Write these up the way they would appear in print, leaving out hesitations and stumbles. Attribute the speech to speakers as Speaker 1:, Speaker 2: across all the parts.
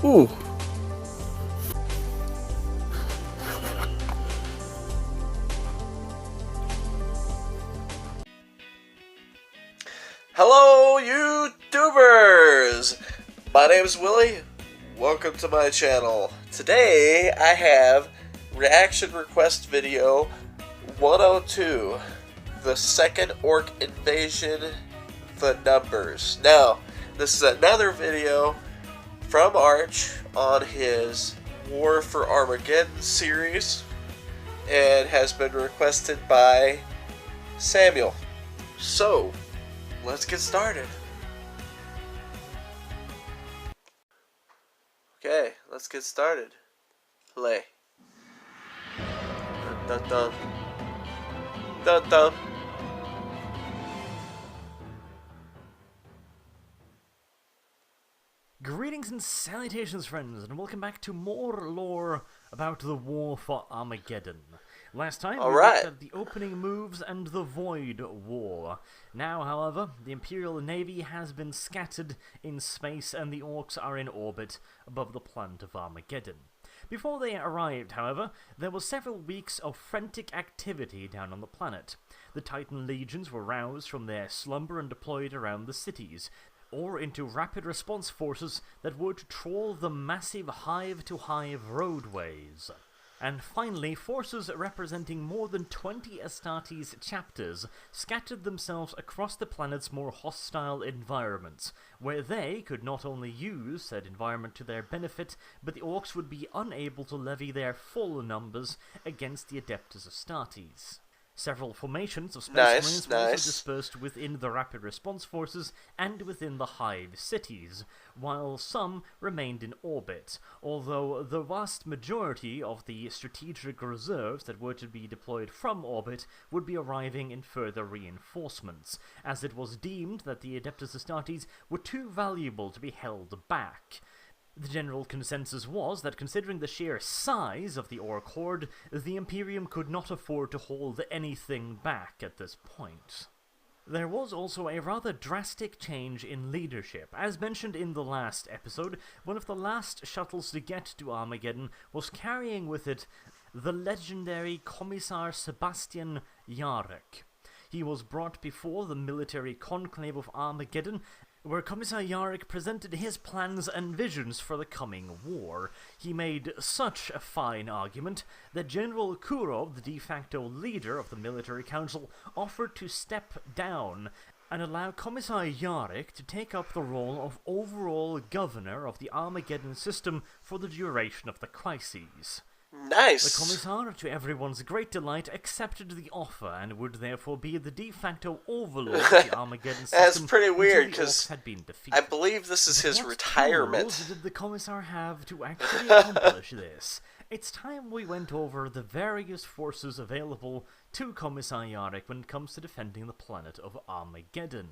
Speaker 1: Ooh. Hello, YouTubers! My name's Willie. Welcome to my channel. Today, I have reaction request video 102. The second Ork Invasion, the numbers. Now, this is another video from Arch on his War for Armageddon series, and has been requested by Samuel. So, let's get started. Okay, let's get started. Play. Dun dun dun. Dun dun.
Speaker 2: Greetings and salutations, friends, and welcome back to more lore about the War for Armageddon. Last time, we looked at the opening moves and the Void War. Now, however, the Imperial Navy has been scattered in space and the Orks are in orbit above the planet of Armageddon. Before they arrived, however, there were several weeks of frantic activity down on the planet. The Titan legions were roused from their slumber and deployed around the cities, or into rapid response forces that would trawl the massive hive-to-hive roadways. And finally, forces representing more than 20 Astartes chapters scattered themselves across the planet's more hostile environments, where they could not only use said environment to their benefit, but the Orks would be unable to levy their full numbers against the Adeptus Astartes. Several formations of Space Marines were also dispersed within the Rapid Response Forces and within the Hive cities, while some remained in orbit, although the vast majority of the strategic reserves that were to be deployed from orbit would be arriving in further reinforcements, as it was deemed that the Adeptus Astartes were too valuable to be held back. The general consensus was that considering the sheer size of the Ork horde, the Imperium could not afford to hold anything back at this point. There was also a rather drastic change in leadership. As mentioned in the last episode, one of the last shuttles to get to Armageddon was carrying with it the legendary Commissar Sebastian Yarrick. He was brought before the military conclave of Armageddon, where Commissar Yarrick presented his plans and visions for the coming war. He made such a fine argument that General Kurov, the de facto leader of the military council, offered to step down and allow Commissar Yarrick to take up the role of overall governor of the Armageddon system for the duration of the crises.
Speaker 1: Nice.
Speaker 2: The Commissar, to everyone's great delight, accepted the offer and would therefore be the de facto overlord of the Armageddon system.
Speaker 1: That's pretty weird, because
Speaker 2: I
Speaker 1: believe this is his retirement.
Speaker 2: What tools did the Commissar have to actually accomplish this? It's time we went over the various forces available to Commissar Yarrick when it comes to defending the planet of Armageddon.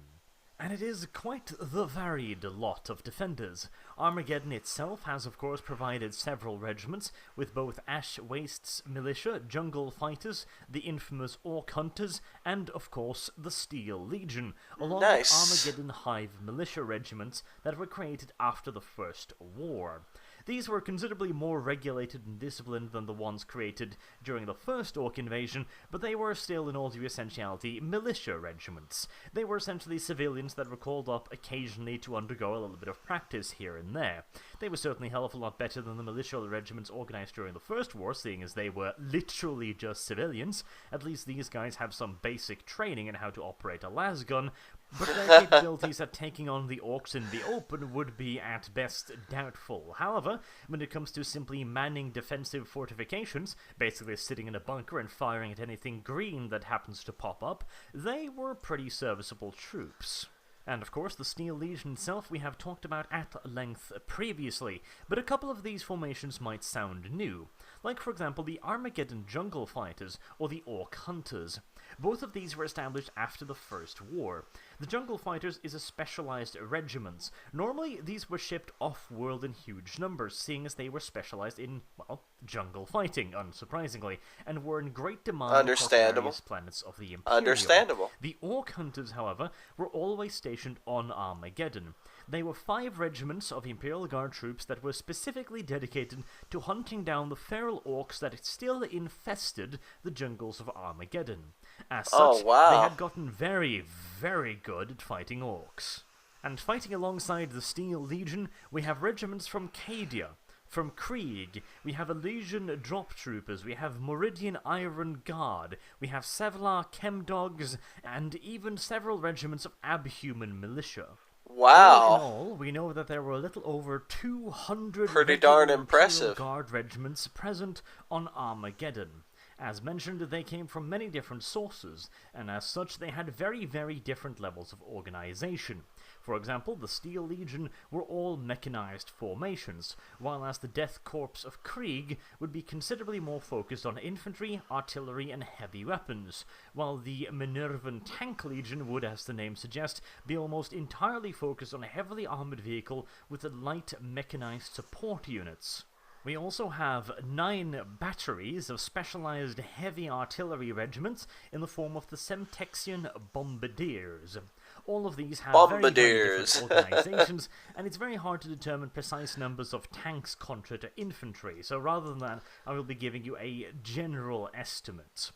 Speaker 2: And it is quite the varied lot of defenders. Armageddon itself has of course provided several regiments, with both Ash Waste's militia, jungle fighters, the infamous Ork Hunters, and of course the Steel Legion, along with Armageddon Hive militia regiments that were created after the First War. These were considerably more regulated and disciplined than the ones created during the first Ork Invasion, but they were still in all due essentiality militia regiments. They were essentially civilians that were called up occasionally to undergo a little bit of practice here and there. They were certainly a hell of a lot better than the militia regiments organized during the First War, seeing as they were literally just civilians. At least these guys have some basic training in how to operate a lasgun, but their capabilities at taking on the Orks in the open would be at best doubtful. However, when it comes to simply manning defensive fortifications, basically sitting in a bunker and firing at anything green that happens to pop up, they were pretty serviceable troops. And of course, the Steel Legion itself we have talked about at length previously, but a couple of these formations might sound new, like for example the Armageddon Jungle Fighters or the Ork Hunters. Both of these were established after the First War. The Jungle Fighters is a specialized regiment. Normally, these were shipped off-world in huge numbers, seeing as they were specialized in, well, jungle fighting, unsurprisingly, and were in great demand across various planets of the Imperium.
Speaker 1: Understandable.
Speaker 2: The Ork Hunters, however, were always stationed on Armageddon. They were 5 regiments of Imperial Guard troops that were specifically dedicated to hunting down the feral orcs that still infested the jungles of Armageddon. As such, they had gotten very, very good at fighting orcs. And fighting alongside the Steel Legion, we have regiments from Cadia. From Krieg, we have Elysian Drop Troopers, we have Meridian Iron Guard, we have Sevalar Chemdogs, and even several regiments of Abhuman Militia.
Speaker 1: Wow.
Speaker 2: All in all, we know that there were a little over 200
Speaker 1: pretty darn impressive
Speaker 2: Guard regiments present on Armageddon. As mentioned, they came from many different sources, and as such they had very, very different levels of organization. For example, the Steel Legion were all mechanized formations, while as the Death Corps of Krieg would be considerably more focused on infantry, artillery, and heavy weapons, while the Minervan Tank Legion would, as the name suggests, be almost entirely focused on a heavily armored vehicle with light mechanized support units. We also have 9 batteries of specialized heavy artillery regiments in the form of the Semtexian Bombardiers. All of these have very different organizations, and it's very hard to determine precise numbers of tanks contra to infantry, so rather than that, I will be giving you a general estimate.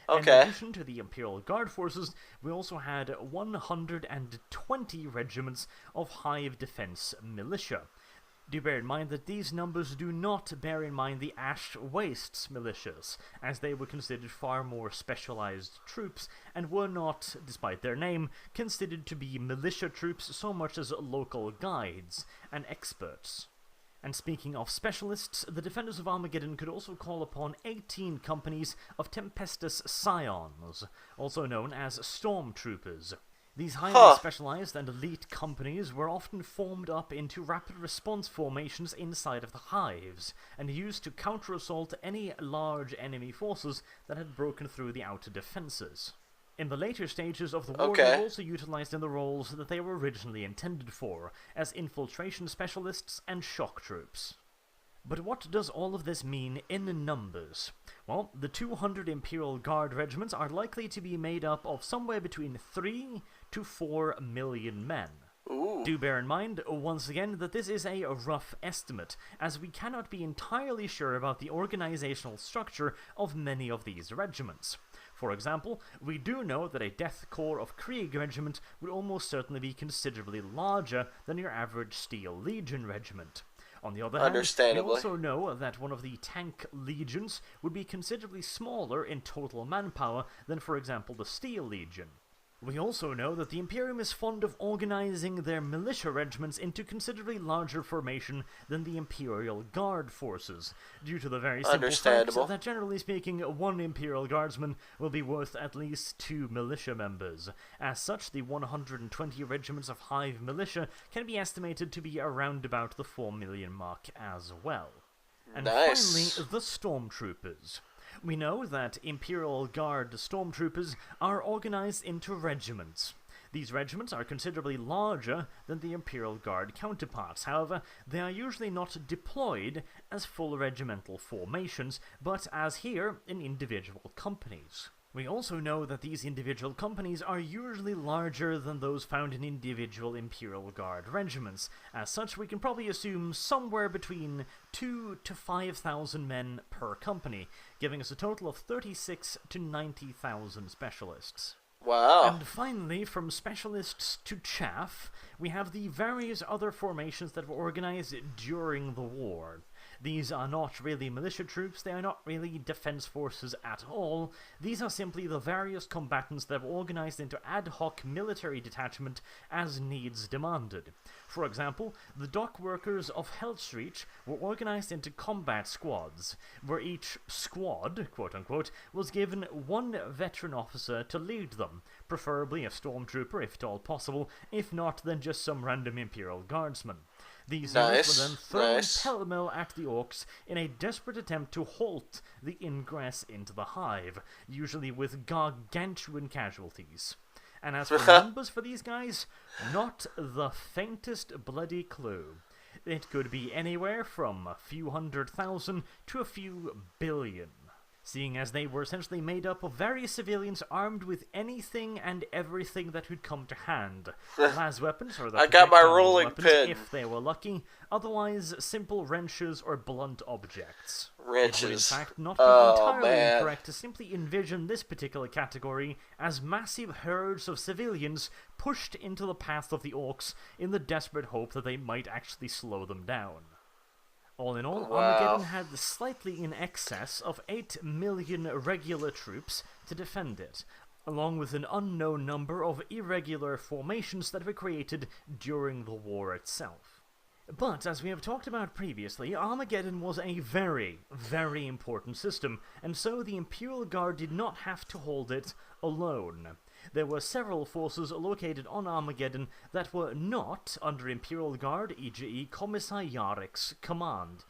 Speaker 1: Okay.
Speaker 2: In addition to the Imperial Guard forces, we also had 120 regiments of Hive Defense Militia. Do bear in mind that these numbers do not bear in mind the Ash Wastes militias, as they were considered far more specialized troops, and were not, despite their name, considered to be militia troops so much as local guides and experts. And speaking of specialists, the Defenders of Armageddon could also call upon 18 companies of Tempestus Scions, also known as Stormtroopers. These highly specialized and elite companies were often formed up into rapid response formations inside of the hives, and used to counter-assault any large enemy forces that had broken through the outer defenses. In the later stages of the war, they were also utilized in the roles that they were originally intended for, as infiltration specialists and shock troops. But what does all of this mean in numbers? Well, the 200 Imperial Guard regiments are likely to be made up of somewhere between 3 to 4 million men.
Speaker 1: Ooh.
Speaker 2: Do bear in mind, once again, that this is a rough estimate, as we cannot be entirely sure about the organizational structure of many of these regiments. For example, we do know that a Death Corps of Krieg regiment would almost certainly be considerably larger than your average Steel Legion regiment. On the other hand, we also know that one of the Tank Legions would be considerably smaller in total manpower than, for example, the Steel Legion. We also know that the Imperium is fond of organizing their militia regiments into considerably larger formation than the Imperial Guard forces, due to the very simple fact that, generally speaking, one Imperial Guardsman will be worth at least 2 militia members. As such, the 120 regiments of Hive Militia can be estimated to be around about the 4 million mark as well. And finally, the Stormtroopers. We know that Imperial Guard Stormtroopers are organized into regiments. These regiments are considerably larger than the Imperial Guard counterparts. However, they are usually not deployed as full regimental formations, but as here, in individual companies. We also know that these individual companies are usually larger than those found in individual Imperial Guard regiments. As such, we can probably assume somewhere between 2,000 to 5,000 men per company, giving us a total of 36 to 90,000 specialists.
Speaker 1: Wow.
Speaker 2: And finally, from specialists to chaff, we have the various other formations that were organized during the war. These are not really militia troops, they are not really defense forces at all. These are simply the various combatants that were organized into ad hoc military detachment as needs demanded. For example, the dock workers of Hellstreet were organized into combat squads, where each squad, quote-unquote, was given one veteran officer to lead them, preferably a stormtrooper if at all possible, if not then just some random Imperial Guardsman. These units were then thrown pell-mell at the orcs in a desperate attempt to halt the ingress into the hive, usually with gargantuan casualties. And as for numbers for these guys, not the faintest bloody clue. It could be anywhere from a few 100,000 to a few billion, seeing as they were essentially made up of various civilians armed with anything and everything that would come to hand. Las weapons, or the
Speaker 1: I got my
Speaker 2: projectile
Speaker 1: rolling
Speaker 2: weapons,
Speaker 1: pin.
Speaker 2: if they were lucky, otherwise simple wrenches or blunt objects.
Speaker 1: Wrenches.
Speaker 2: It would in fact not be entirely incorrect to simply envision this particular category as massive herds of civilians pushed into the path of the orcs in the desperate hope that they might actually slow them down. All in all, Armageddon had slightly in excess of 8 million regular troops to defend it, along with an unknown number of irregular formations that were created during the war itself. But, as we have talked about previously, Armageddon was a very, very important system, and so the Imperial Guard did not have to hold it alone. There were several forces located on Armageddon that were not under Imperial Guard, e.g. Commissariatrix command.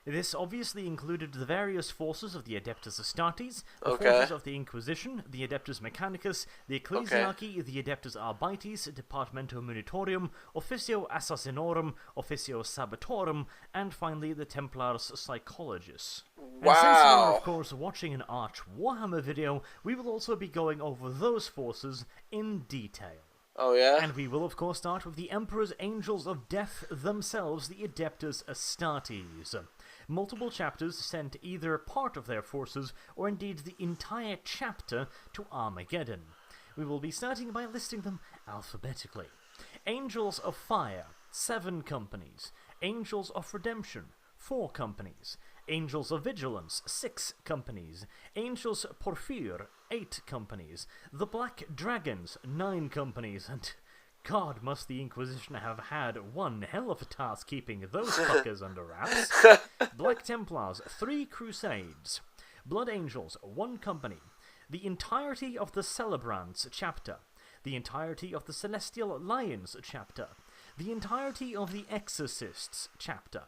Speaker 2: This obviously included the various forces of the Adeptus Astartes, the forces of the Inquisition, the Adeptus Mechanicus, the Ecclesiarchy, the Adeptus Arbites, Departamento Munitorium, Officio Assassinorum, Officio Sabatorum, and finally the Templars Psychologists.
Speaker 1: Wow.
Speaker 2: And since you are, of course, watching an Arch Warhammer video, we will also be going over those forces in detail.
Speaker 1: Oh, yeah?
Speaker 2: And we will, of course, start with the Emperor's Angels of Death themselves, the Adeptus Astartes. Multiple chapters sent either part of their forces, or indeed the entire chapter, to Armageddon. We will be starting by listing them alphabetically. Angels of Fire, 7 companies. Angels of Redemption, 4 companies. Angels of Vigilance, 6 companies. Angels Porphyr, 8 companies. The Black Dragons, 9 companies. And God, must the Inquisition have had one hell of a task keeping those fuckers under wraps. Black Templars, 3 crusades. Blood Angels, 1 company. The entirety of the Celebrants chapter. The entirety of the Celestial Lions chapter. The entirety of the Exorcists chapter.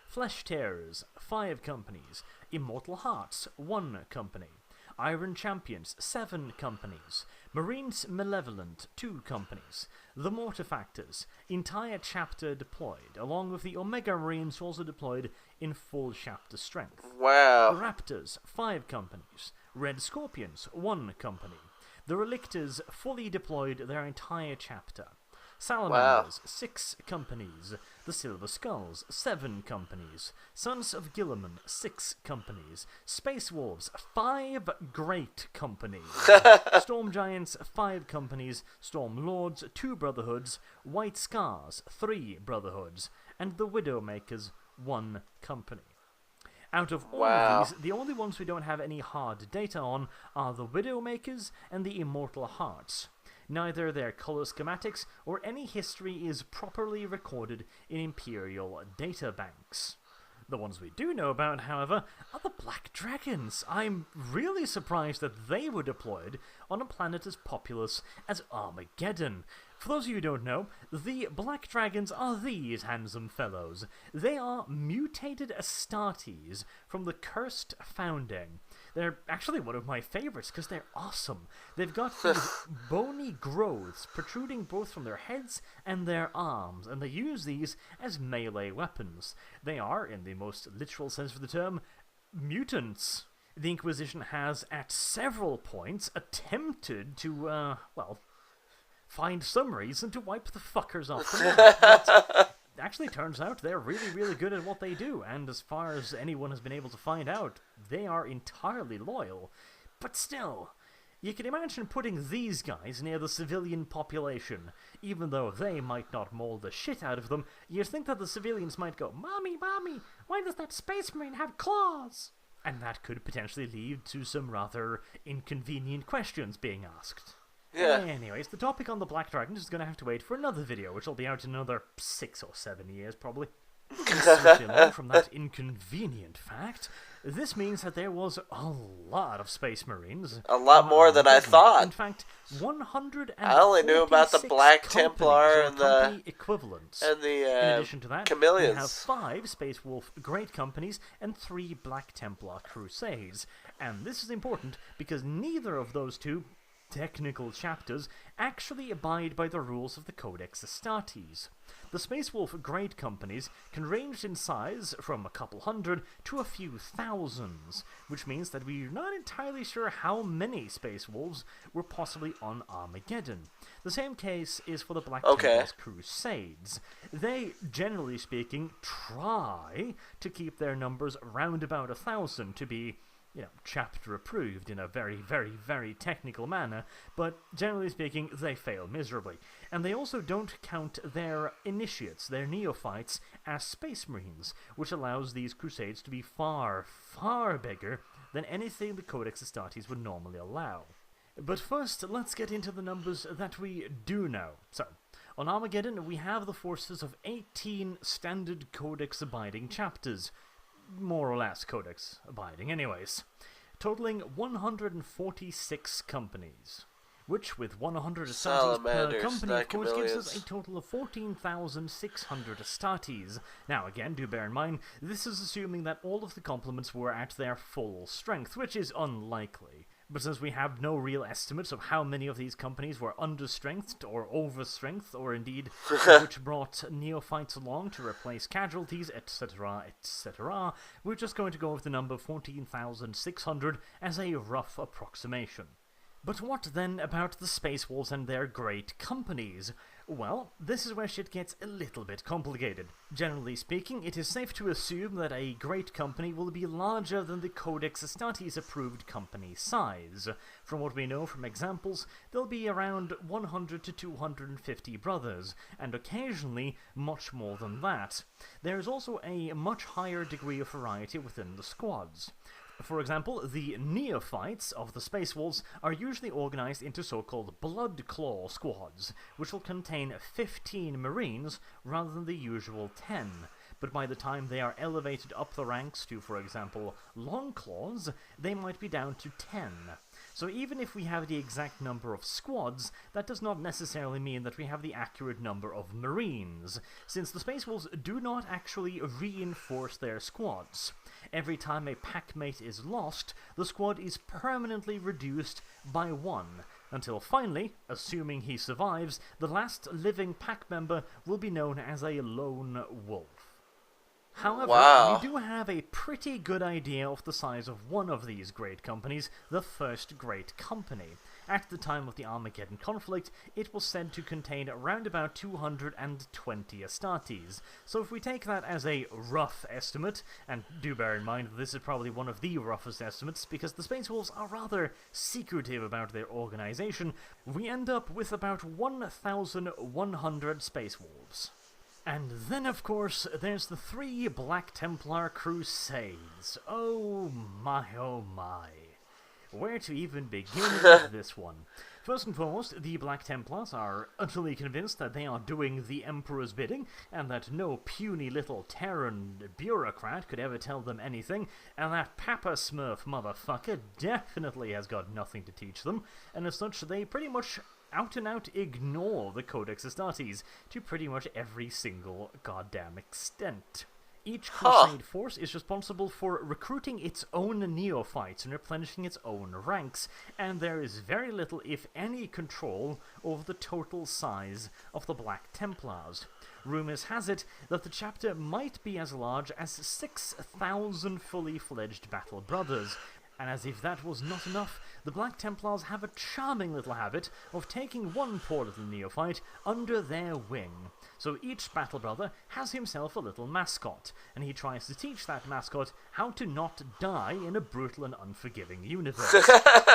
Speaker 2: Flesh Tearers, 5 companies. Immortal Hearts, 1 company. Iron Champions, 7 companies. Marines Malevolent, 2 companies. The Mortifactors, entire chapter deployed, along with the Omega Marines also deployed in full chapter strength.
Speaker 1: Wow.
Speaker 2: The Raptors, 5 companies. Red Scorpions, 1 company. The Relictors fully deployed their entire chapter. Salamanders, 6 companies. The Silver Skulls, 7 companies. Sons of Guilliman, 6 companies. Space Wolves, 5 great companies. Storm Giants, 5 companies. Storm Lords, 2 brotherhoods. White Scars, 3 brotherhoods. And the Widowmakers, 1 company. Out of all of these, the only ones we don't have any hard data on are the Widowmakers and the Immortal Hearts. Neither their color schematics or any history is properly recorded in Imperial databanks. The ones we do know about, however, are the Black Dragons. I'm really surprised that they were deployed on a planet as populous as Armageddon. For those of you who don't know, the Black Dragons are these handsome fellows. They are mutated Astartes from the Cursed Founding. They're actually one of my favorites because they're awesome. They've got these bony growths protruding both from their heads and their arms, and they use these as melee weapons. They are, in the most literal sense of the term, mutants. The Inquisition has, at several points, attempted to, find some reason to wipe the fuckers off the map. But actually, turns out they're really, really good at what they do, and as far as anyone has been able to find out, they are entirely loyal. But still, you can imagine putting these guys near the civilian population. Even though they might not maul the shit out of them, you'd think that the civilians might go, "Mommy, Mommy, why does that Space Marine have claws?" And that could potentially lead to some rather inconvenient questions being asked.
Speaker 1: Yeah.
Speaker 2: Anyways, the topic on the Black Dragons is going to have to wait for another video, which will be out in another 6 or 7 years, probably. From that inconvenient fact, this means that there was a lot of Space Marines.
Speaker 1: A lot more than I thought.
Speaker 2: In fact, 100.
Speaker 1: I only knew about the Black Templar and the
Speaker 2: equivalents.
Speaker 1: And the
Speaker 2: in addition to that,
Speaker 1: Chameleons.
Speaker 2: we have 5 Space Wolf Great Companies and 3 Black Templar Crusades. And this is important because neither of those two technical chapters actually abide by the rules of the Codex Astartes. The Space Wolf grade companies can range in size from a couple hundred to a few thousands, which means that we're not entirely sure how many Space Wolves were possibly on Armageddon. The same case is for the Black Templar's Crusades. They, generally speaking, try to keep their numbers around about 1,000 to be, chapter approved in a very, very, very technical manner, but generally speaking, they fail miserably. And they also don't count their initiates, their neophytes, as Space Marines, which allows these crusades to be far, far bigger than anything the Codex Astartes would normally allow. But first, let's get into the numbers that we do know. So, on Armageddon, we have the forces of 18 standard Codex-abiding chapters, more or less Codex abiding anyways, totaling 146 companies, which with 100 Astartes per company of course gives us a total of 14,600 Astartes. Now again, do bear in mind, this is assuming that all of the complements were at their full strength, which is unlikely. But since we have no real estimates of how many of these companies were understrengthed or overstrength, or indeed which brought neophytes along to replace casualties, etc., etc., we're just going to go with the number 14,600 as a rough approximation. But what then about the Space Wolves and their great companies? Well, this is where shit gets a little bit complicated. Generally speaking, it is safe to assume that a great company will be larger than the Codex Astartes approved company size. From what we know from examples, there'll be around 100 to 250 brothers, and occasionally much more than that. There is also a much higher degree of variety within the squads. For example, the neophytes of the Space Wolves are usually organized into so-called Blood Claw squads, which will contain 15 Marines rather than the usual 10. But by the time they are elevated up the ranks to, for example, Long Claws, they might be down to 10. So even if we have the exact number of squads, that does not necessarily mean that we have the accurate number of Marines, since the Space Wolves do not actually reinforce their squads. Every time a packmate is lost, the squad is permanently reduced by 1, until finally, assuming he survives, the last living pack member will be known as a lone wolf. However, we do have a pretty good idea of the size of one of these great companies, the First Great Company. At the time of the Armageddon conflict, it was said to contain around about 220 Astartes. So if we take that as a rough estimate, and do bear in mind that this is probably one of the roughest estimates because the Space Wolves are rather secretive about their organization, we end up with about 1,100 Space Wolves. And then, of course, there's the 3 Black Templar Crusades. Oh my, oh my. Where to even begin with this one? First and foremost, the Black Templars are utterly convinced that they are doing the Emperor's bidding, and that no puny little Terran bureaucrat could ever tell them anything, and that Papa Smurf motherfucker definitely has got nothing to teach them, and as such, they pretty much out-and-out ignore the Codex Astartes to pretty much every single goddamn extent. Each Crusade force is responsible for recruiting its own neophytes and replenishing its own ranks, and there is very little, if any, control over the total size of the Black Templars. Rumours has it that the chapter might be as large as 6,000 fully fledged Battle Brothers, and as if that was not enough, the Black Templars have a charming little habit of taking one poor little neophyte under their wing. So each Battle Brother has himself a little mascot, and he tries to teach that mascot how to not die in a brutal and unforgiving universe.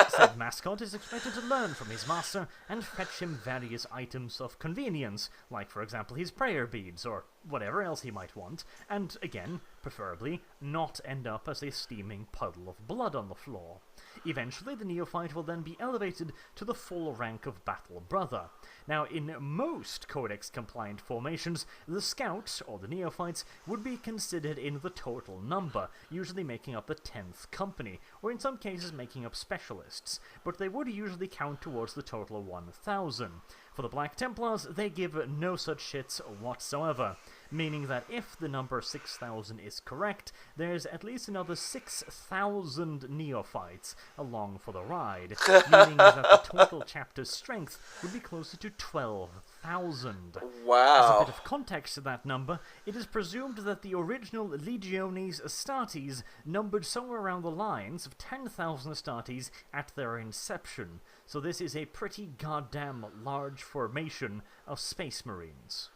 Speaker 2: Said mascot is expected to learn from his master and fetch him various items of convenience, like for example his prayer beads, or whatever else he might want, and again, preferably, not end up as a steaming puddle of blood on the floor. Eventually, the neophyte will then be elevated to the full rank of Battle Brother. Now, in most Codex-compliant formations, the scouts, or the neophytes, would be considered in the total number, usually making up the 10th company, or in some cases making up specialists, but they would usually count towards the total of 1,000. For the Black Templars, they give no such shits whatsoever. meaning that if the number 6,000 is correct, there's at least another 6,000 neophytes along for the ride, meaning that the total chapter's strength would be closer to 12,000.
Speaker 1: Wow.
Speaker 2: As a bit of context to that number, it is presumed that the original Legiones Astartes numbered somewhere around the lines of 10,000 Astartes at their inception, so this is a pretty goddamn large formation of Space Marines.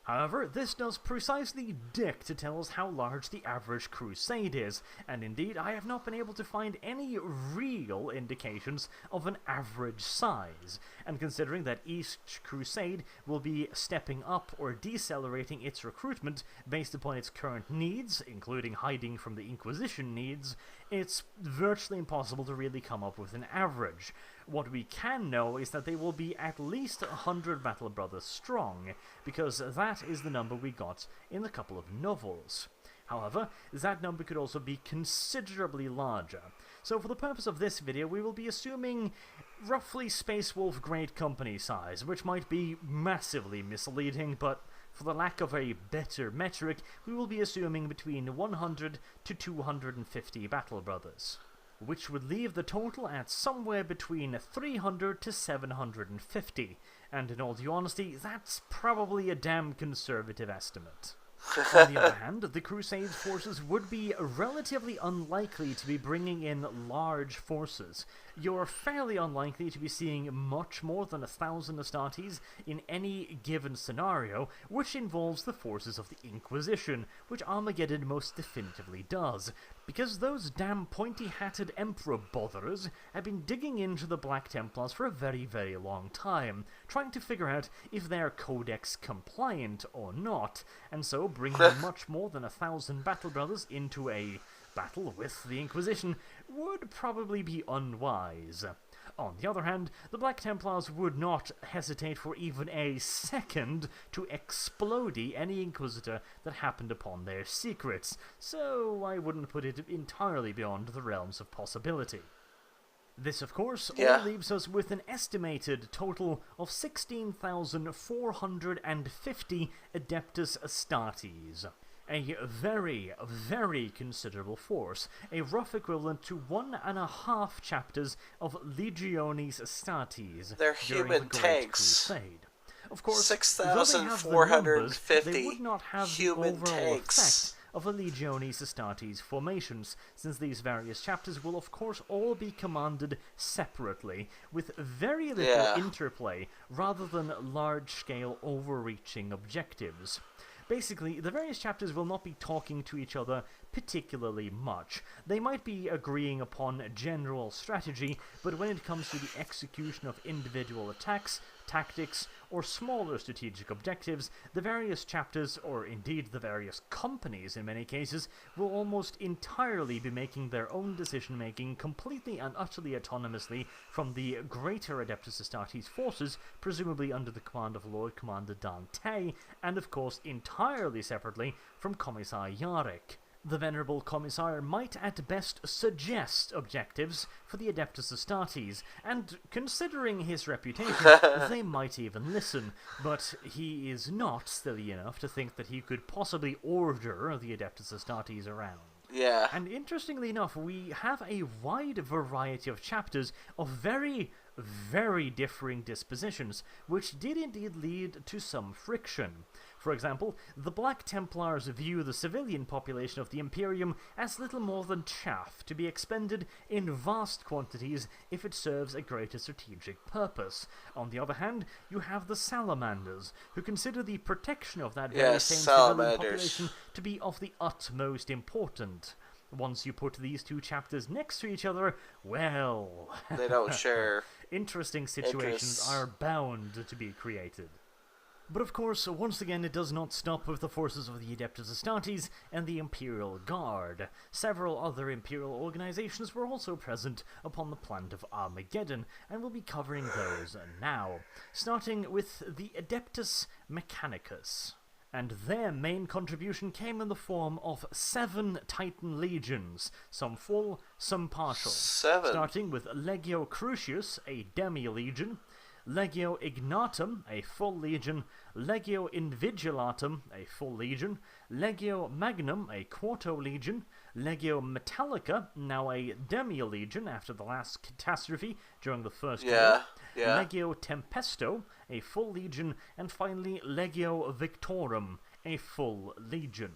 Speaker 2: However, this does precisely dick to tell us how large the average crusade is, and indeed I have not been able to find any real indications of an average size, and considering that each crusade will be stepping up or decelerating its recruitment based upon its current needs, including hiding from the Inquisition needs, it's virtually impossible to really come up with an average. What we can know is that they will be at least 100 Battle Brothers strong, because that is the number we got in a couple of novels. However, that number could also be considerably larger. So for the purpose of this video, we will be assuming roughly Space Wolf Great Company size, which might be massively misleading, but for the lack of a better metric, we will be assuming between 100 to 250 Battle Brothers, which would leave the total at somewhere between 300 to 750, and in all due honesty, that's probably a damn conservative estimate. On the other hand, the Crusades forces would be relatively unlikely to be bringing in large forces. You're fairly unlikely to be seeing much more than 1,000 Astartes in any given scenario, which involves the forces of the Inquisition, which Armageddon most definitively does, because those damn pointy-hatted Emperor botherers have been digging into the Black Templars for a very, very long time, trying to figure out if they're Codex compliant or not, and so bringing much more than 1,000 Battle Brothers into a battle with the Inquisition would probably be unwise. On the other hand, the Black Templars would not hesitate for even a second to explode any Inquisitor that happened upon their secrets, so I wouldn't put it entirely beyond the realms of possibility. This, of course, all leaves us with an estimated total of 16,450 Adeptus Astartes. A very, very considerable force, a rough equivalent to 1.5 chapters of Legiones Astartes.
Speaker 1: They're
Speaker 2: during
Speaker 1: human
Speaker 2: the Great
Speaker 1: tanks.
Speaker 2: Crusade. Of course,
Speaker 1: 6,450
Speaker 2: they would not have
Speaker 1: human
Speaker 2: the overall
Speaker 1: tanks.
Speaker 2: effect of a Legiones Astartes formations, since these various chapters will of course all be commanded separately, with very little interplay, rather than large-scale overreaching objectives. Basically, the various chapters will not be talking to each other particularly much. They might be agreeing upon general strategy, but when it comes to the execution of individual attacks, tactics, or smaller strategic objectives, the various chapters, or indeed the various companies in many cases, will almost entirely be making their own decision-making completely and utterly autonomously from the greater Adeptus Astartes forces, presumably under the command of Lord Commander Dante, and of course entirely separately from Commissar Yarrick. The venerable Commissar might at best suggest objectives for the Adeptus Astartes, and considering his reputation, they might even listen, but he is not silly enough to think that he could possibly order the Adeptus Astartes around.
Speaker 1: Yeah.
Speaker 2: And interestingly enough, we have a wide variety of chapters of very, very differing dispositions, which did indeed lead to some friction. For example, the Black Templars view the civilian population of the Imperium as little more than chaff to be expended in vast quantities if it serves a greater strategic purpose. On the other hand, you have the Salamanders, who consider the protection of that very same civilian population to be of the utmost importance. Once you put these two chapters next to each other, well...
Speaker 1: they don't share
Speaker 2: interesting situations are bound to be created. But of course, once again, it does not stop with the forces of the Adeptus Astartes and the Imperial Guard. Several other Imperial organizations were also present upon the planet of Armageddon, and we'll be covering those now, starting with the Adeptus Mechanicus. And their main contribution came in the form of 7 Titan legions, some full, some partial.
Speaker 1: 7.
Speaker 2: Starting with Legio Crucius, a demi-legion, Legio Ignatum, a full legion, Legio Invigilatum, a full legion, Legio Magnum, a quarto legion, Legio Metallica, now a demi-legion after the last catastrophe during the First War, Legio Tempesto, a full legion, and finally Legio Victorum, a full legion.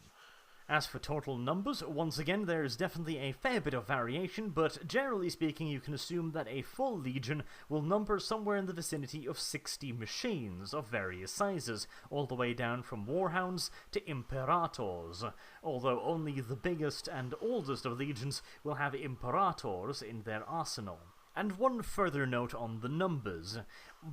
Speaker 2: As for total numbers, once again there is definitely a fair bit of variation, but generally speaking you can assume that a full legion will number somewhere in the vicinity of 60 machines of various sizes, all the way down from warhounds to imperators, although only the biggest and oldest of legions will have imperators in their arsenal. And one further note on the numbers.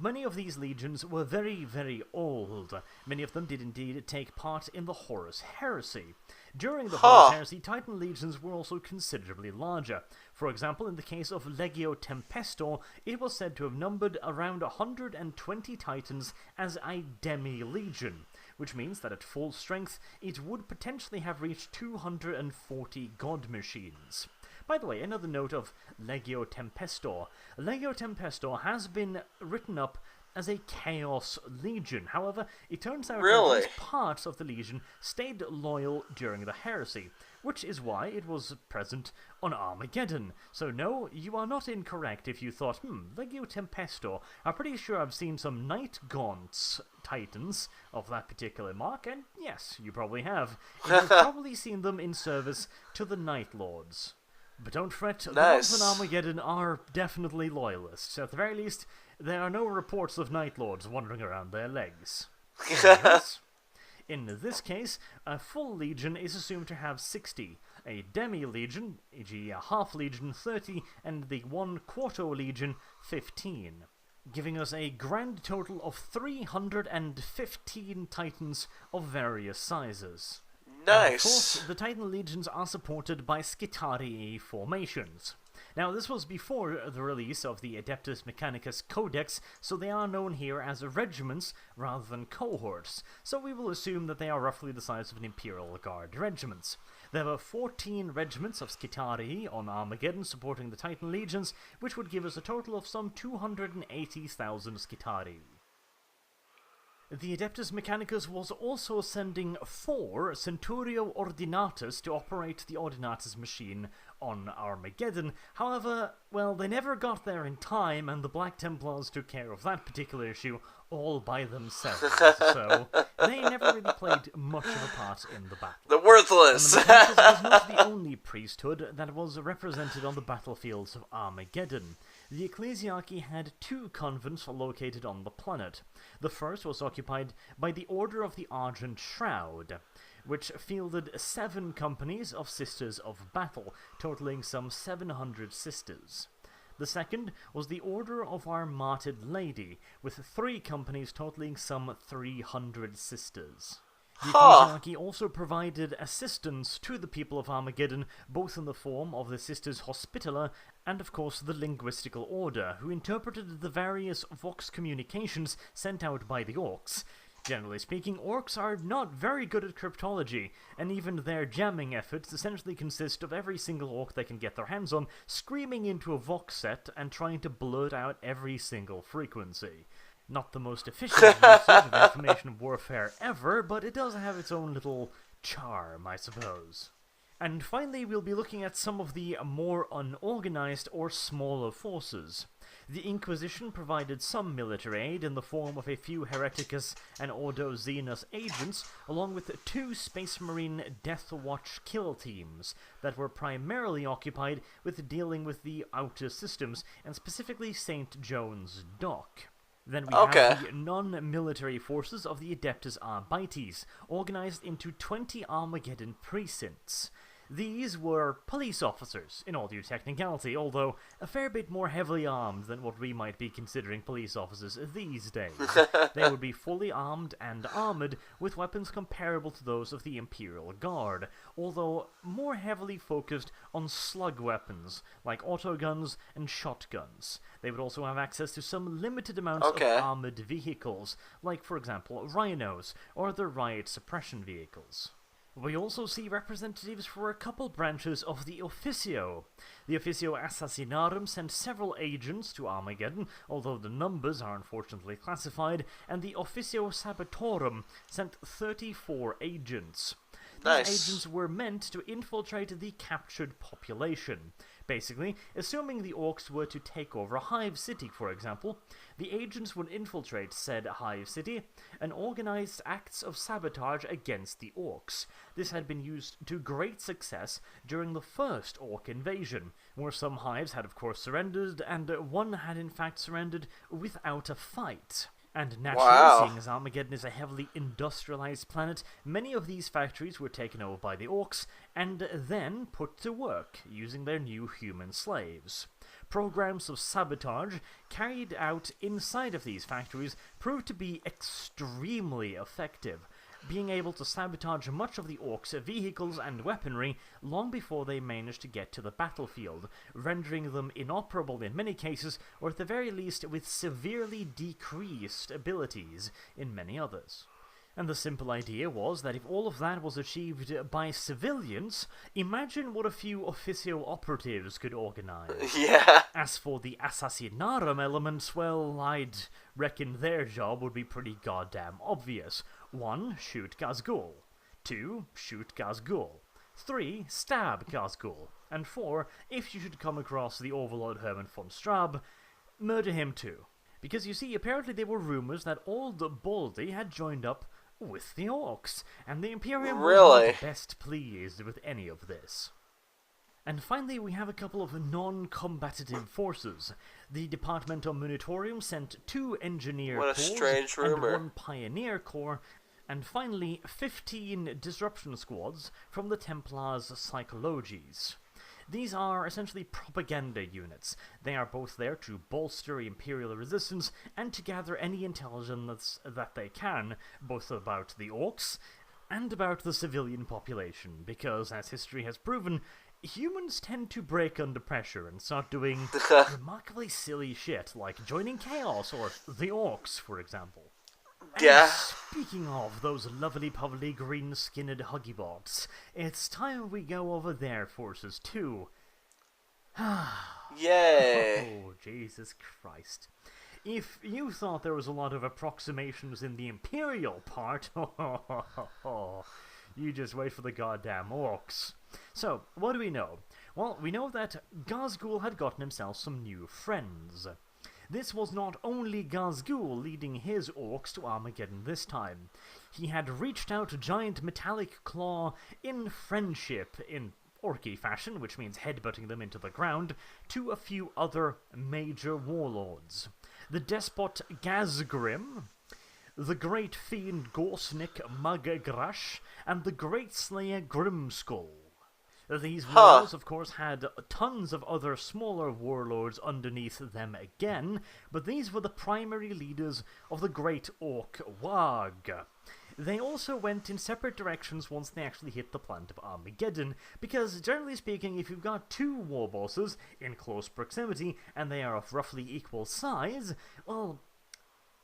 Speaker 2: Many of these legions were very, very old. Many of them did indeed take part in the Horus Heresy. During the Horus Heresy, Titan legions were also considerably larger. For example, in the case of Legio Tempestor, it was said to have numbered around 120 Titans as a demi-legion, which means that at full strength, it would potentially have reached 240 god machines. By the way, another note of Legio Tempestor. Legio Tempestor has been written up as a Chaos Legion. However, it turns out that these parts of the Legion stayed loyal during the Heresy, which is why it was present on Armageddon. So no, you are not incorrect if you thought, Legio Tempestor, I'm pretty sure I've seen some Night Gaunts Titans of that particular mark, and yes, you probably have. You've probably seen them in service to the Night Lords. But don't fret, the ones on Armageddon are definitely loyalists. At the very least, there are no reports of Night Lords wandering around their legs. Anyways, in this case, a full legion is assumed to have 60, a demi-legion, e.g. a half-legion 30, and the one quarto legion 15, giving us a grand total of 315 Titans of various sizes.
Speaker 1: Nice.
Speaker 2: Of course, the Titan legions are supported by Scitarii formations. Now, this was before the release of the Adeptus Mechanicus Codex, so they are known here as regiments rather than cohorts, so we will assume that they are roughly the size of an Imperial Guard regiments. There were 14 regiments of Scitarii on Armageddon supporting the Titan legions, which would give us a total of some 280,000 Scitarii. The Adeptus Mechanicus was also sending 4 Centurio Ordinatus to operate the Ordinatus machine on Armageddon. However, well, they never got there in time, and the Black Templars took care of that particular issue all by themselves, so they never really played much of a part in the battle.
Speaker 1: The worthless!
Speaker 2: And the Mechanicus was not the only priesthood that was represented on the battlefields of Armageddon. The Ecclesiarchy had 2 convents located on the planet. The first was occupied by the Order of the Argent Shroud, which fielded 7 companies of Sisters of Battle, totaling some 700 sisters. The second was the Order of Our Martyred Lady, with 3 companies totaling some 300 sisters. The Ecclesiarchy also provided assistance to the people of Armageddon, both in the form of the Sisters Hospitaller and, of course, the Linguistical Order, who interpreted the various Vox communications sent out by the Orks. Generally speaking, Orks are not very good at cryptology, and even their jamming efforts essentially consist of every single Ork they can get their hands on screaming into a Vox set and trying to blurt out every single frequency. Not the most efficient usage of information warfare ever, but it does have its own little charm, I suppose. And finally, we'll be looking at some of the more unorganized or smaller forces. The Inquisition provided some military aid in the form of a few Hereticus and Ordo Xenos agents, along with 2 Space Marine Death Watch kill teams that were primarily occupied with dealing with the outer systems, and specifically St. John's Dock. Then we have the non-military forces of the Adeptus Arbites, organized into 20 Armageddon precincts. These were police officers, in all due technicality, although a fair bit more heavily armed than what we might be considering police officers these days. They would be fully armed and armored, with weapons comparable to those of the Imperial Guard, although more heavily focused on slug weapons, like autoguns and shotguns. They would also have access to some limited amounts of armored vehicles, like, for example, rhinos, or the riot suppression vehicles. We also see representatives for a couple branches of the Officio. The Officio Assassinarum sent several agents to Armageddon, although the numbers are unfortunately classified, and the Officio Sabatorum sent 34 agents. These agents were meant to infiltrate the captured population. Basically, assuming the Orks were to take over a hive city, for example, the agents would infiltrate said hive city and organize acts of sabotage against the Orks. This had been used to great success during the first Ork Invasion, where some hives had of course surrendered, and one had in fact surrendered without a fight. And naturally, seeing as Armageddon is a heavily industrialized planet, many of these factories were taken over by the Orks and then put to work using their new human slaves. Programs of sabotage carried out inside of these factories proved to be extremely effective, being able to sabotage much of the Orks' vehicles and weaponry long before they managed to get to the battlefield, rendering them inoperable in many cases, or at the very least with severely decreased abilities in many others. And the simple idea was that if all of that was achieved by civilians, imagine what a few Officio operatives could organize.
Speaker 1: Yeah.
Speaker 2: As for the Assassinarum elements, well, I'd reckon their job would be pretty goddamn obvious. 1. Shoot Gazgul. 2. Shoot Gazgul. 3. Stab Gazgul. And 4. If you should come across the Overlord Hermann von Straub, murder him too. Because you see, apparently there were rumors that old Baldy had joined up with the Orks, and the Imperium was not best pleased with any of this. And finally, we have a couple of non-combative forces. The Departamento Munitorium sent 2 engineer corps and 1 pioneer corps, and finally 15 disruption squads from the Templars' Psychologies. These are essentially propaganda units. They are both there to bolster Imperial resistance and to gather any intelligence that they can, both about the Orks and about the civilian population, because, as history has proven, humans tend to break under pressure and start doing remarkably silly shit, like joining Chaos or the Orks, for example.
Speaker 1: Yeah.
Speaker 2: And speaking of those lovely-povely green-skinned huggybots, it's time we go over their forces too.
Speaker 1: Yay!
Speaker 2: Oh, Jesus Christ. If you thought there was a lot of approximations in the Imperial part, you just wait for the goddamn Orks. So, what do we know? Well, we know that Gazgul had gotten himself some new friends. This was not only Gazgul leading his Orks to Armageddon this time. He had reached out a giant metallic claw in friendship, in Orky fashion, which means headbutting them into the ground, to a few other major warlords. The despot Gazgrim, the great fiend Gorsnik Magagrash, and the great slayer Grimskull. These warlords, of course, had tons of other smaller warlords underneath them again, but these were the primary leaders of the Great Ork Wag. They also went in separate directions once they actually hit the planet of Armageddon, because, generally speaking, if you've got 2 war bosses in close proximity, and they are of roughly equal size, well,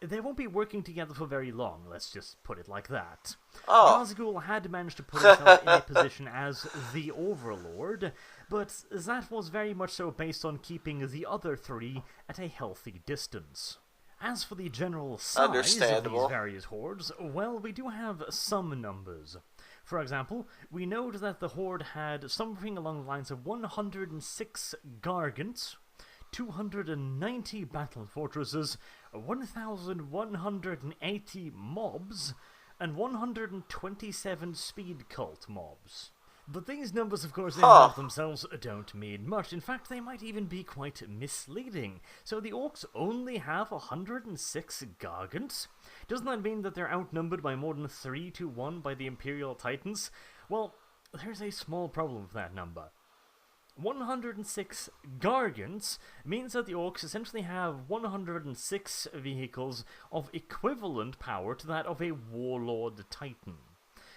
Speaker 2: they won't be working together for very long, let's just put it like that. Gazgul had managed to put himself in a position as the Overlord, but that was very much so based on keeping the other 3 at a healthy distance. As for the general size of these various hordes, well, we do have some numbers. For example, we know that the horde had something along the lines of 106 Gargants, 290 battle fortresses, 1,180 mobs, and 127 speed cult mobs. But these numbers, of course, in and of themselves don't mean much. In fact, they might even be quite misleading. So the Orks only have 106 Gargants? Doesn't that mean that they're outnumbered by more than 3 to 1 by the Imperial Titans? Well, there's a small problem with that number. 106 Gargants means that the Orks essentially have 106 vehicles of equivalent power to that of a Warlord Titan.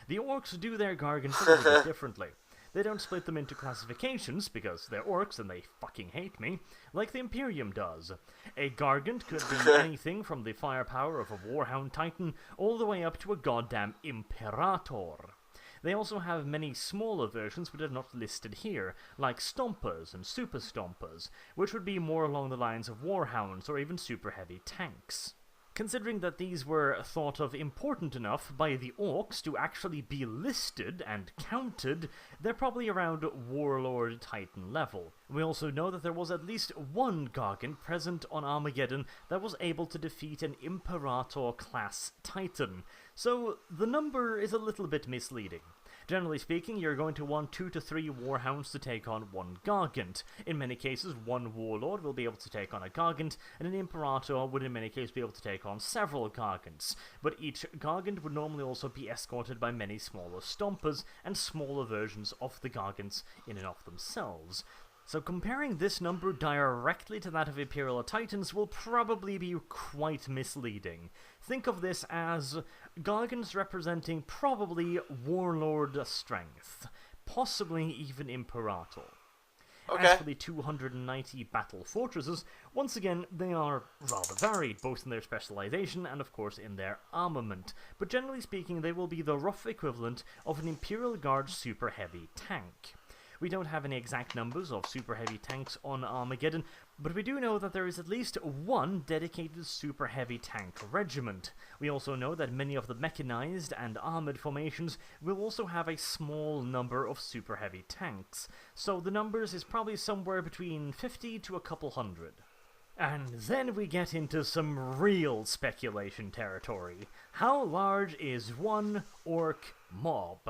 Speaker 2: The Orks do their Gargants a little bit differently. They don't split them into classifications, because they're Orks and they fucking hate me, like the Imperium does. A Gargant could be anything from the firepower of a Warhound Titan all the way up to a goddamn Imperator. They also have many smaller versions which are not listed here, like Stompers and Super Stompers, which would be more along the lines of Warhounds or even super heavy tanks. Considering that these were thought of important enough by the Orks to actually be listed and counted, they're probably around Warlord Titan level. We also know that there was at least one Gargant present on Armageddon that was able to defeat an Imperator-class Titan, so the number is a little bit misleading. Generally speaking, you're going to want 2 to 3 Warhounds to take on one Gargant. In many cases, one Warlord will be able to take on a Gargant, and an Imperator would in many cases be able to take on several Gargants. But each Gargant would normally also be escorted by many smaller Stompers, and smaller versions of the Gargants in and of themselves. So comparing this number directly to that of Imperial Titans will probably be quite misleading. Think of this as Gargants representing probably Warlord strength, possibly even Imperator.
Speaker 1: Okay.
Speaker 2: As for the 290 battle fortresses, once again, they are rather varied, both in their specialization and of course in their armament, but generally speaking they will be the rough equivalent of an Imperial Guard super heavy tank. We don't have any exact numbers of super heavy tanks on Armageddon, but we do know that there is at least one dedicated super heavy tank regiment. We also know that many of the mechanized and armored formations will also have a small number of super heavy tanks, so the numbers is probably somewhere between 50 to a couple hundred. And then we get into some real speculation territory. How large is one Ork mob?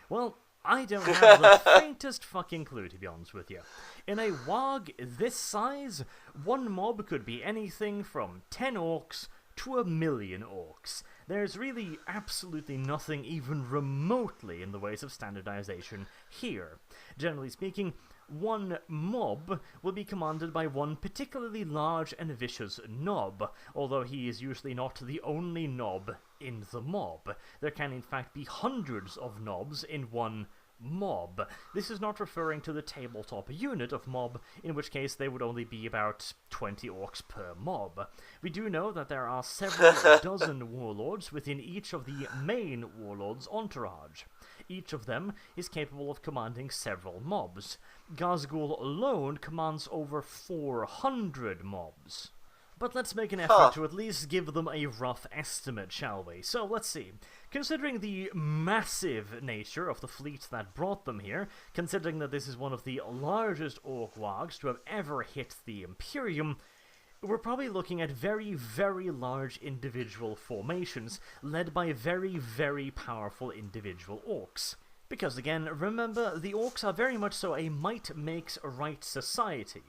Speaker 2: Well, I don't have the faintest fucking clue, to be honest with you. In a WOG this size, one mob could be anything from 10 Orks to 1,000,000 Orks. There's really absolutely nothing even remotely in the ways of standardization here. Generally speaking, one mob will be commanded by one particularly large and vicious nob, although he is usually not the only nob in the mob. There can in fact be hundreds of nobs in one mob. This is not referring to the tabletop unit of mob, in which case they would only be about 20 Orks per mob. We do know that there are several dozen warlords within each of the main warlords' entourage. Each of them is capable of commanding several mobs. Ghazghul alone commands over 400 mobs. But let's make an effort to at least give them a rough estimate, shall we? So, let's see. Considering the massive nature of the fleet that brought them here, considering that this is one of the largest Ork WOGs to have ever hit the Imperium, we're probably looking at very, very large individual formations, led by very, very powerful individual Orks. Because again, remember, the Orks are very much so a might makes right society.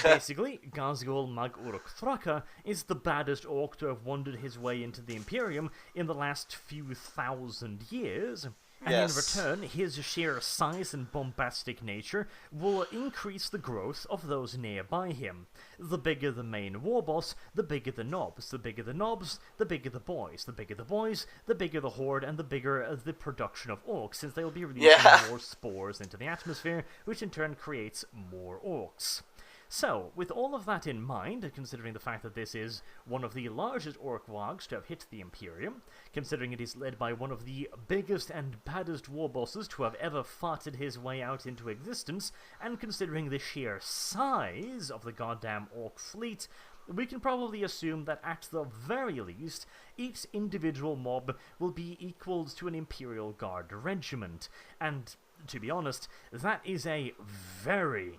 Speaker 2: Basically, Ghazghul Mag Uruk Thraka is the baddest Ork to have wandered his way into the Imperium in the last few thousand years, and in return, his sheer size and bombastic nature will increase the growth of those nearby him. The bigger the main war boss, the bigger the nobs. The bigger the nobs, the bigger the boys. The bigger the boys, the bigger the horde, and the bigger the production of Orks, since they will be releasing more spores into the atmosphere, which in turn creates more Orks. So, with all of that in mind, considering the fact that this is one of the largest Ork WOGs to have hit the Imperium, considering it is led by one of the biggest and baddest war bosses to have ever farted his way out into existence, and considering the sheer size of the goddamn Ork fleet, we can probably assume that at the very least, each individual mob will be equaled to an Imperial Guard regiment, and, to be honest, that is a very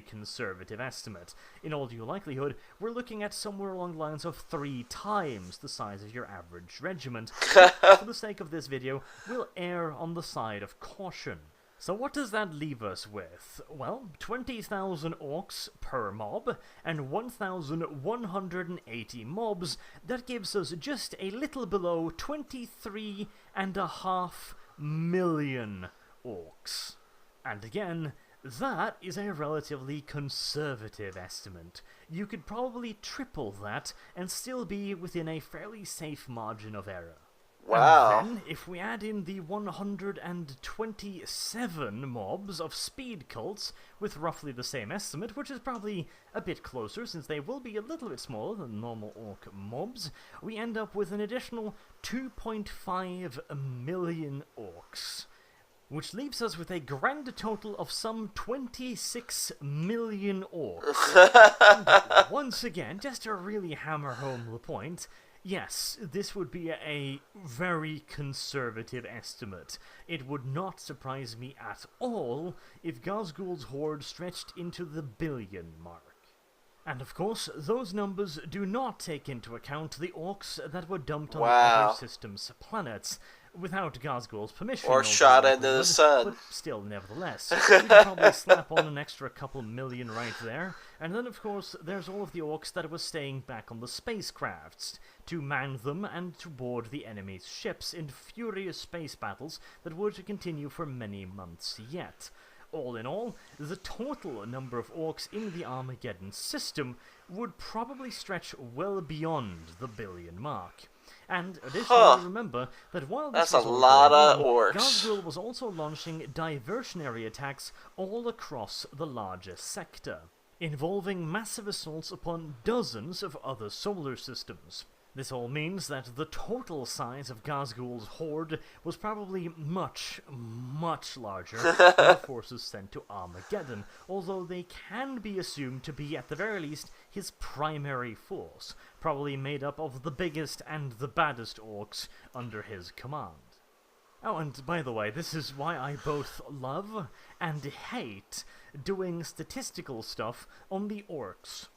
Speaker 2: conservative estimate. In all due likelihood, we're looking at somewhere along the lines of 3 times the size of your average regiment. For the sake of this video, we'll err on the side of caution. So what does that leave us with? Well, 20,000 Orks per mob, and 1,180 mobs. That gives us just a little below 23.5 million Orks. And again, that is a relatively conservative estimate. You could probably triple that and still be within a fairly safe margin of error.
Speaker 1: Wow.
Speaker 2: And then, if we add in the 127 mobs of speed cults, with roughly the same estimate, which is probably a bit closer since they will be a little bit smaller than normal orc mobs, we end up with an additional 2.5 million orcs. Which leaves us with a grand total of some 26 million orcs. And once again, just to really hammer home the point, yes, this would be a very conservative estimate. It would not surprise me at all if Ghazghul's horde stretched into the billion mark. And of course, those numbers do not take into account the orcs that were dumped on the other system's planets, without Ghazghul's permission.
Speaker 1: Or shot into the sun.
Speaker 2: But still, nevertheless, we could probably slap on an extra couple million right there. And then, of course, there's all of the orcs that were staying back on the spacecrafts, to man them and to board the enemy's ships in furious space battles that would continue for many months yet. All in all, the total number of orcs in the Armageddon system would probably stretch well beyond the billion mark. And additionally, remember that while this was
Speaker 1: a lot of orcs,
Speaker 2: Ghazghul was also launching diversionary attacks all across the larger sector, involving massive assaults upon dozens of other solar systems. This all means that the total size of Ghazghul's horde was probably much, much larger than the forces sent to Armageddon, although they can be assumed to be, at the very least, his primary force, probably made up of the biggest and the baddest orcs under his command. Oh, and by the way, this is why I both love and hate doing statistical stuff on the orcs.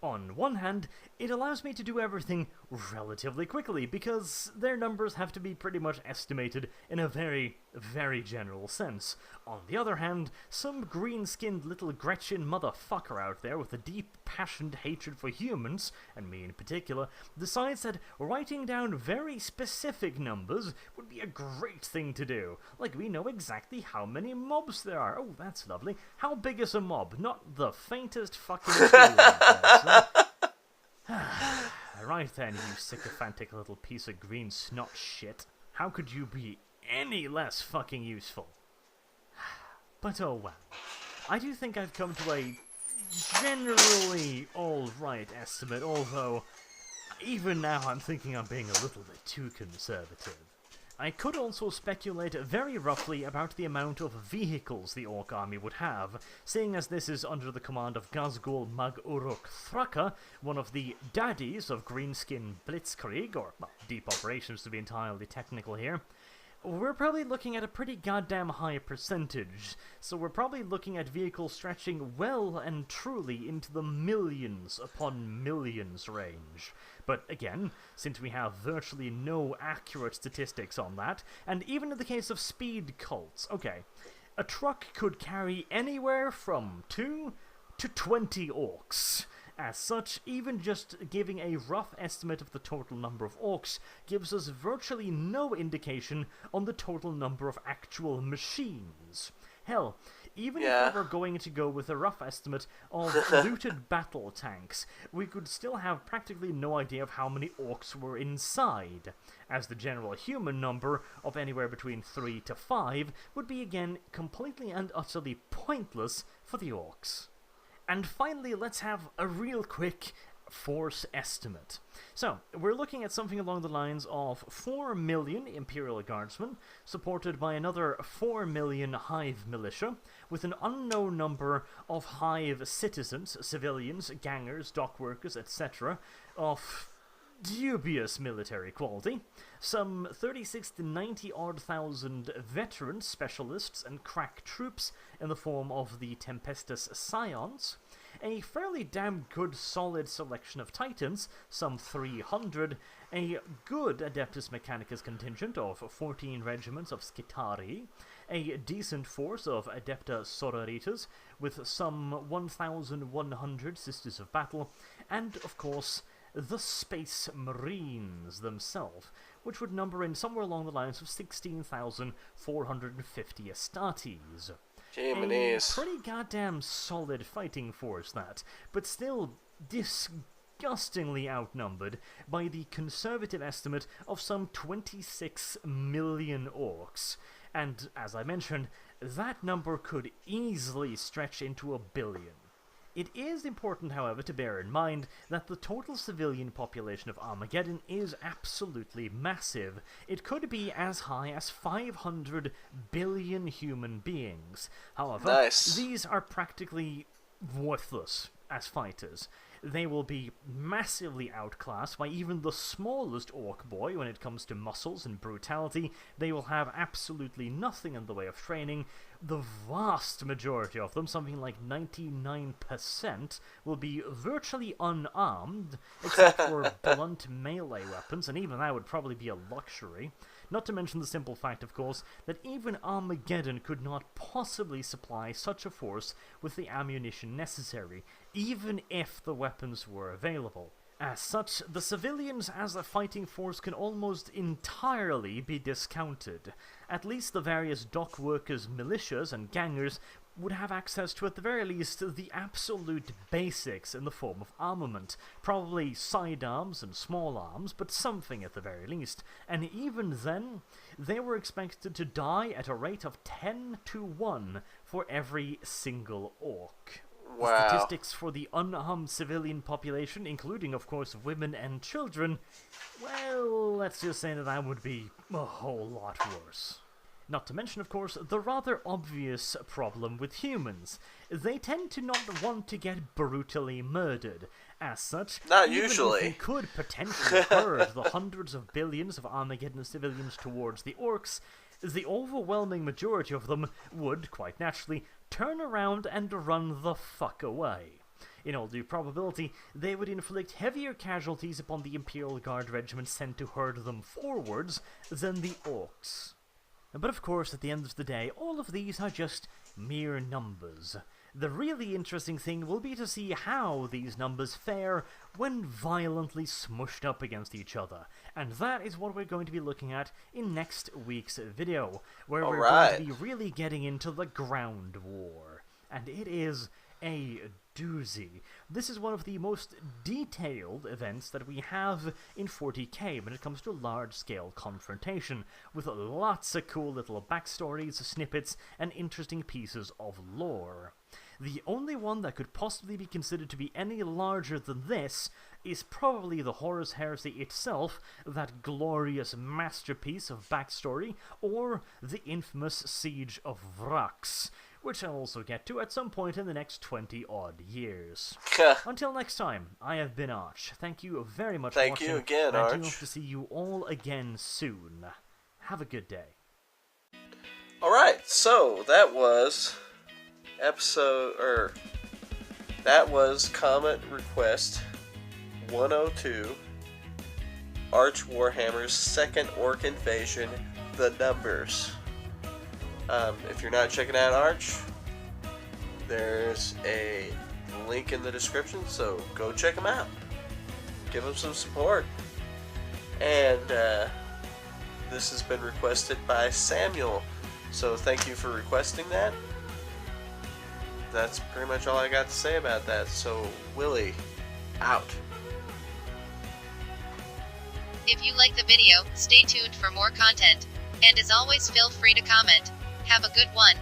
Speaker 2: On one hand, it allows me to do everything relatively quickly, because their numbers have to be pretty much estimated in a very, very general sense. On the other hand, some green-skinned little Gretchen motherfucker out there with a deep, passionate hatred for humans, and me in particular, decides that writing down very specific numbers would be a great thing to do. Like, we know exactly how many mobs there are. Oh, that's lovely. How big is a mob? Not the faintest fucking clue. Right then, you sycophantic little piece of green snot shit. How could you be any less fucking useful? But oh well. I do think I've come to a generally alright estimate, although even now I'm thinking I'm being a little bit too conservative. I could also speculate very roughly about the amount of vehicles the Orc army would have, seeing as this is under the command of Ghazghul Mag Uruk Thraka, one of the daddies of Greenskin Blitzkrieg, or well, deep operations to be entirely technical here. We're probably looking at a pretty goddamn high percentage, so we're probably looking at vehicles stretching well and truly into the millions upon millions range. But again, since we have virtually no accurate statistics on that, and even in the case of speed cults, okay, a truck could carry anywhere from 2 to 20 orcs. As such, even just giving a rough estimate of the total number of orcs gives us virtually no indication on the total number of actual machines. Hell, even if we were going to go with a rough estimate of looted battle tanks, we could still have practically no idea of how many orcs were inside, as the general human number of anywhere between 3 to 5 would be again completely and utterly pointless for the orcs. And finally, let's have a real quick force estimate. So, we're looking at something along the lines of 4 million Imperial Guardsmen, supported by another 4 million Hive militia, with an unknown number of Hive citizens, civilians, gangers, dock workers, etc., of dubious military quality, some 36 to 90 odd thousand veteran specialists and crack troops in the form of the Tempestus Scions, a fairly damn good solid selection of Titans, some 300, a good Adeptus Mechanicus contingent of 14 regiments of Skitari, a decent force of Adepta Sororitas with some 1,100 Sisters of Battle, and of course the Space Marines themselves, which would number in somewhere along the lines of 16,450 Astartes. A pretty goddamn solid fighting force, that, but still disgustingly outnumbered by the conservative estimate of some 26 million orcs. And, as I mentioned, that number could easily stretch into 1 billion. It is important, however, to bear in mind that the total civilian population of Armageddon is absolutely massive. It could be as high as 500 billion human beings. However, these are practically worthless as fighters. They will be massively outclassed by even the smallest orc boy when it comes to muscles and brutality. They will have absolutely nothing in the way of training. The vast majority of them, something like 99%, will be virtually unarmed, except for blunt melee weapons, and even that would probably be a luxury. Not to mention the simple fact, of course, that even Armageddon could not possibly supply such a force with the ammunition necessary, even if the weapons were available. As such, the civilians as a fighting force can almost entirely be discounted. At least the various dock workers, militias, and gangers would have access to, at the very least, the absolute basics in the form of armament. Probably sidearms and small arms, but something at the very least. And even then, they were expected to die at a rate of 10 to 1 for every single orc.
Speaker 1: Wow.
Speaker 2: Statistics for the unarmed civilian population, including, of course, women and children, well, let's just say that would be a whole lot worse. Not to mention, of course, the rather obvious problem with humans. They tend to not want to get brutally murdered. As such,
Speaker 1: not
Speaker 2: even
Speaker 1: usually.
Speaker 2: If we could potentially herd the hundreds of billions of Armageddon civilians towards the orcs, the overwhelming majority of them would, quite naturally, turn around and run the fuck away. In all due probability, they would inflict heavier casualties upon the Imperial Guard regiment sent to herd them forwards than the orcs. But of course, at the end of the day, all of these are just mere numbers. The really interesting thing will be to see how these numbers fare when violently smushed up against each other. And that is what we're going to be looking at in next week's video, where we're going to be really getting into the ground war. And it is a doozy. This is one of the most detailed events that we have in 40k when it comes to large-scale confrontation, with lots of cool little backstories, snippets, and interesting pieces of lore. The only one that could possibly be considered to be any larger than this is probably the Horus Heresy itself, that glorious masterpiece of backstory, or the infamous Siege of Vrax, which I'll also get to at some point in the next 20-odd years. Until next time, I have been Arch. Thank you very much for watching.
Speaker 1: Thank you again, Arch.
Speaker 2: I do hope to see you all again soon. Have a good day.
Speaker 1: Alright, so that was Comment Request 102, Arch Warhammer's second Ork Invasion, The Numbers. If you're not checking out Arch, there's a link in the description, so go check him out. Give him some support. And this has been requested by Samuel, so thank you for requesting that. That's pretty much all I got to say about that, so Willie, out.
Speaker 3: If you like the video, stay tuned for more content. And as always, feel free to comment. Have a good one.